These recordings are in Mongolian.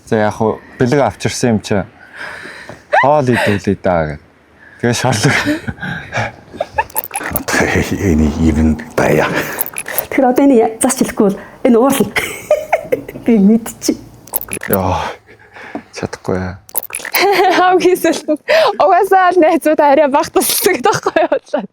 За яг хуу бэлэг авчирсан юм чи хоол идүүлээ даа гэх. Тэгээ шорлог. Энэ юм бая. Тэгэхээр одоо энэ зас хэлэхгүй бол энэ уурлаа. Би мэдчих. Яа. Чадахгүй яа. Хамгийн сүүлд угаасаа л найзууд арай баг тусдаг таахгүй явуулаад.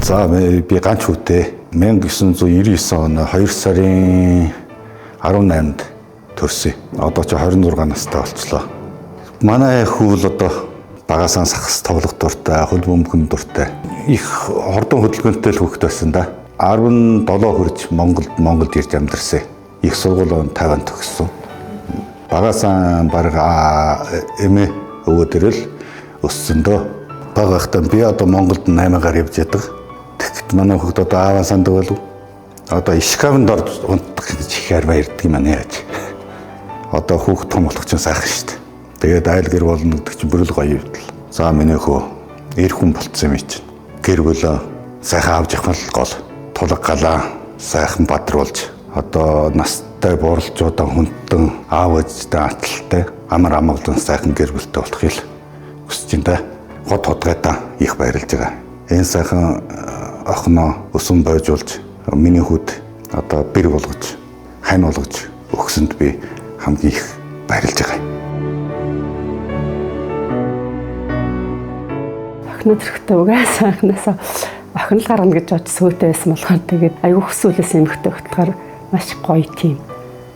За би ганц үедээ 1999 оны 2 сарын 18-нд төрсөн. Одоо ч 26 настай болчихлоо. Манай хүү л одоо багасаа сахас тоглох дуртай, хөл бөмбөгөн дуртай. Их хордон хөдөлгөөнтэй л хүүхэд байсан да. 17 хүрч Монголд ирж амьдарсан. Их сургуулийн 50 төгссөн. Багасаа бараг эмээ өвөө дээрэл өссөндөө. Бага байхдаа би одоо Монголд 8-аар явж ядаг. Тэгэхэд манай хүүхд одоо ааваа санддаг болов. Одоо ишкавнд орж унтах гэж ихээр баярдаг юм яаж. Одоо хүүхд том болох ч сайхан шүү дээ. Тэгээд айл гэр болно гэдэг чинь бүрэл гоё юм. За миний хөө эр хүн болцсон юм чинь. Гэр бүлөө сайхан авч явах нь гол. Тулаг галаа сайхан бадруулж одоо настай буралжуудан хүндэн аав ээжтэй аталтай амар амгалан сайхан гэр бүлтэй болохыг хүсэж байна. Гот хотгойдаа их баярлж байгаа. Энэ сайхан охиноо өсөн бойжуулж миний хүүд одоо бэр болгож хань болгож өгсөнд би хамгийн их баярлж байгаа. Охин зэрэгтэй угаасаа анхнаасаа охин л гарна гэж бодож сүйтэй байсан болохоор тэгээд аюу хөсүүлээс эмхтэй хөтлөхөр маш гоё тийм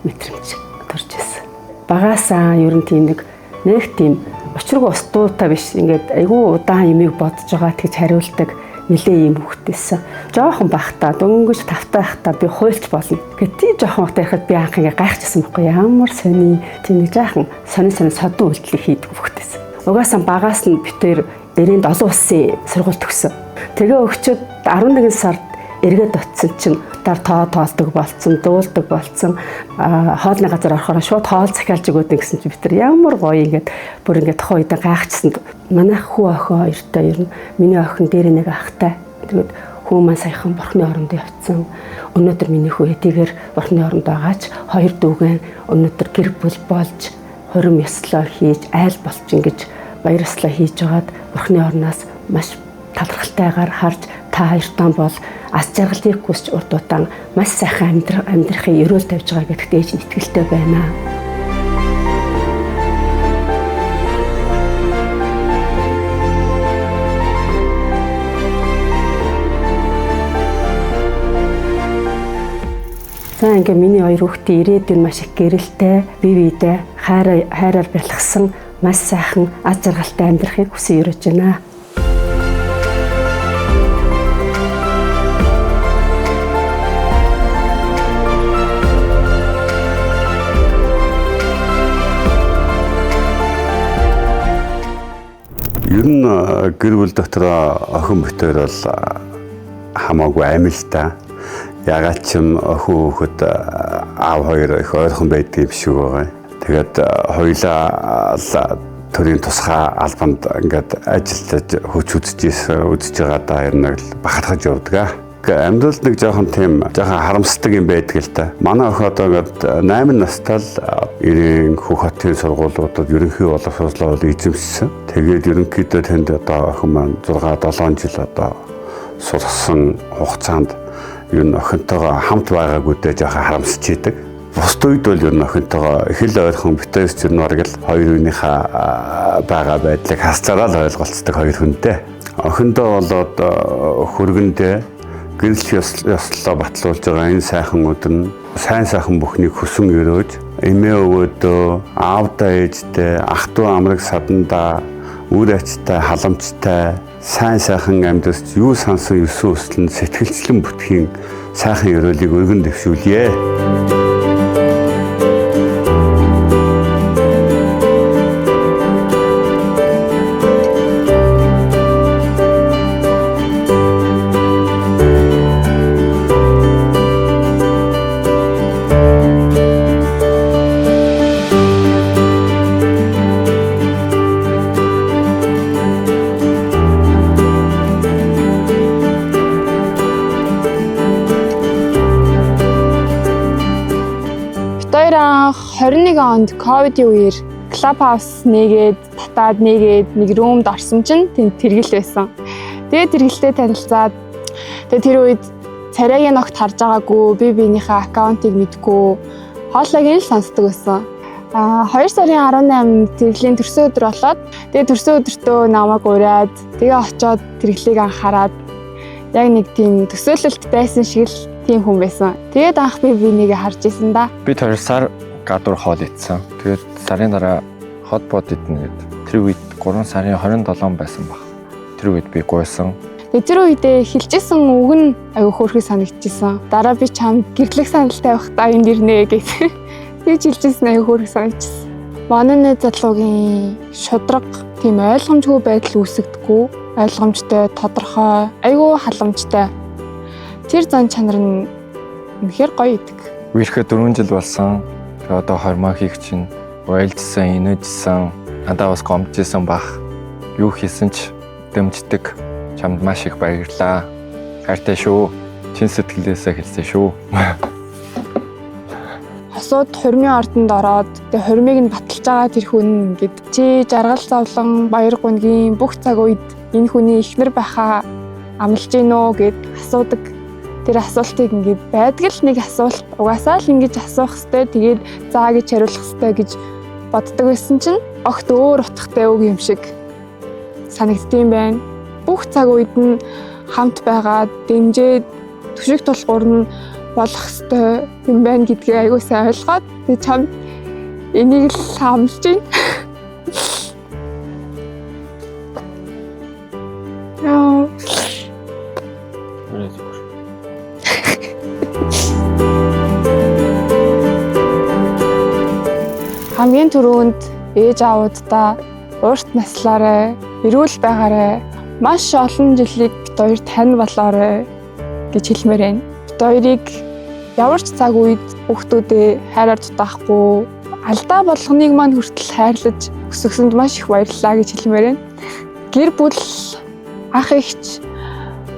мэдрэмж төрж ирсэн. Багаасаа ер нь тийм нэг тийм учиргүй устуутай биш ингээд айгүй удаан юмыг бодож байгаа тэгж хариулдаг нэлээ юм хөвгтэйсэн. Жохон бахта дөнгөж тавтай байхдаа би хуйлч болно. Гэт тий жохон бахта ирэхэд би анх ингээ гайхчихсан байхгүй ямар сони тийм нэг жаахан сони содон үйлдэл хийдэг хөвгтэйсэн. Угаасаа багаас нь битээр эрээнд олон улсын сургууль төгсөн. Тэгээ өгчөд 11 сард эргээд очсон чинь таар тоолдог болцсон, дуулдаг болцсон. Хоолны газар орохоор шууд хоол захиалж өгөөд гэсэн чинь битэр ямар гоё ингээд бүр ингээд тохоо үедээ гайхчихсан. Манай хүү охин хоёртой ер нь миний охин дээр нэг ахтай. Тэгээд хүү маань саяхан бурхны оронд явцсан. Өнөөдөр миний хүү эдгээр бурхны оронд байгаач хоёр дүүгэн өнөөдөр гэр бүл болж хорим ёслоо хийж айл болчин гэж баяр ёслоо хийж байгаад бурхны орноос маш талархалтайгаар харж та хоёртаа бол ас жаргалыг хүсч урд удаан маш сайхан амьдрахын ерөөл тавьж байгаа гэдэгт ээж нь итгэлтэй байна. За ингээ миний хоёр хүүхдийн ирээдүйн маш их гэрэлтэй, бие биедээ хайраар бэлгсэн маш сайхан ас жаргалтай амьдрахыг хүсэн өрөөж байна. Ер нь гэр бүл дотор охин битээр бол хамаагүй амилтаа. Ягаад ч юм охин хүүхэд аав хоёр их ойрхон байдаг юм шиг байгаа. Тэгээд хоёулаа төрийн тусгай албанд ингээд ажиллаж хүч үзэж байгаа даа ер нь бахархаж явдаг. Амьдралд нэг жоохон харамсдаг юм байдаг л та. Манай охин одоо ингээд 8 настай л эрийн Хөх хотын сургуулиудад ерөнхий боловсруулалтаар эзэмшсэн. Тэгээд ерөнхийдөө тэнд одоо охин маань 6-7 жил одоо сурсан хугацаанд ер нь охинтойгоо хамт байгаагүйдээ жоохон харамсч идэг. Бусд үед бол ер нь охинтойгоо их л ойрхон битээс ер нь оргил хоёр үеийнхаа байгаа байдлыг хасцаараа л ойлголцдог хоёр хүнтэй. Охиндоо болоод хөргөндөө гэрэл ёслолоо батлуулж байгаа энэ сайхан өдөр нь сайн сайхан бүхнийг хүсэн өрөөж эмээ өвөөдөө аавдаа ээждээ ах トゥ амраг садандаа үр ачтай халамжтай сайн сайхан амьдарч юу сансан ёсон өсөл нь сэтгэлчлэн бүтхийн сайхан өрөөлийг өргөн дэвшүүлье. 21 онд ковидын үеэр Clubhouse нээгээд, татаад нээгээд нэг румд орсон чинь тэнд тэргэл байсан. Тэгээд тэргэлтэй танилцаад тэгээд тэр үед царайгийн огт харж байгаагүй, би биенийхээ аккаунтыг мэдгүй, хоолойг нь л сонсдог байсан. 2 сарын 18-нд тэргэлийн төрсөн өдөр болоод тэгээд төрсөн өдөртөө намайг ураад тэгээ очиод тэргэлийг анхаарад яг нэг тийм төсөөлөлт байсан шиг л тийм хүн байсан. Тэгээд анх би биенийгээ харж исэн да. Би 2 сар гадуур хоол идсэн. Тэгээд сарын дараа хот бод идэнэ гэд. Тэр үед 3 сарын 27 байсан баг. Тэр үед би гуйсан. Тэгээд тэр үедээ хэлжсэн үг нь аюу хөөрхий санагдчихсан. Дараа би чамд гэрлэх санал тавихтаа энд ирнэ гэж. Тэгж хэлжсэн аюу хөөрхий санагдчихсан. Манай нэг залуугийн шудраг тийм ойлгомжгүй байдал үүсэгдэггүй. Ойлгомжтой, тодорхой, аюу халамжтай. Тэр зан чанар нь үнэхээр гоё идэг. Үерхээ 4 жил болсон. Тэгээд одоо хормоо хийх чинь уйлжсан, инээжсэн, надаа бас гомдчихсан бах. Юу хийсэн ч дэмждэг. Чамд маш их баярлалаа. Хайртай шүү. Чин сэтгэлээсээ хэлсэн шүү. Хосууд хормын ордонд ороод тэгээ хормыг нь баталж байгаа тэр хүн ингээд чи жаргал зовлон баяр гунгийн бүх цаг үед энэ хүний эхнэр байхаа амлаж гинөө гэд асуудаг. Тэр асуултыг ингээд байдаг л нэг асуулт угаасаа л ингэж асуух хэвээр тэгээд заа гэж хариулах хэвээр гэж боддог байсан чинь огт өөр утгатай үг юм шиг санагддсан байна. Бүх цаг үед нь хамт байгаа дэмжээд түшиг тулгуур нь болох хэвээр юм байна гэдгийг аягүй сайн ойлгоод тэгээд чамд энийг л амлаж байна. Хамгийн түрүүнд ээж аавуудаа урт наслаарай, эрүүл байгаарай, маш олон жилийг бид хоёр тань болоорой гэж хэлмээр байна. Бид хоёрыг ямар ч цаг үед хүүхдүүдээ хайраар дутаахгүй, алдаа болгоныг маань хүртэл хайрлаж өсгсөнд маш их баярлалаа гэж хэлмээр байна. Гэр бүл, ах эгч,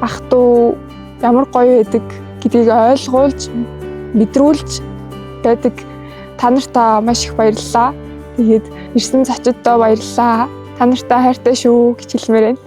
ах дүү ямар гоё байдаг гэдгийг ойлгуулж, мэдрүүлж байдаг. Та нартаа маш их баярлалаа. Тэгээд ирсэн зочдод баярлалаа. Та нартай хайртай шүү гэж хэлмээр байна.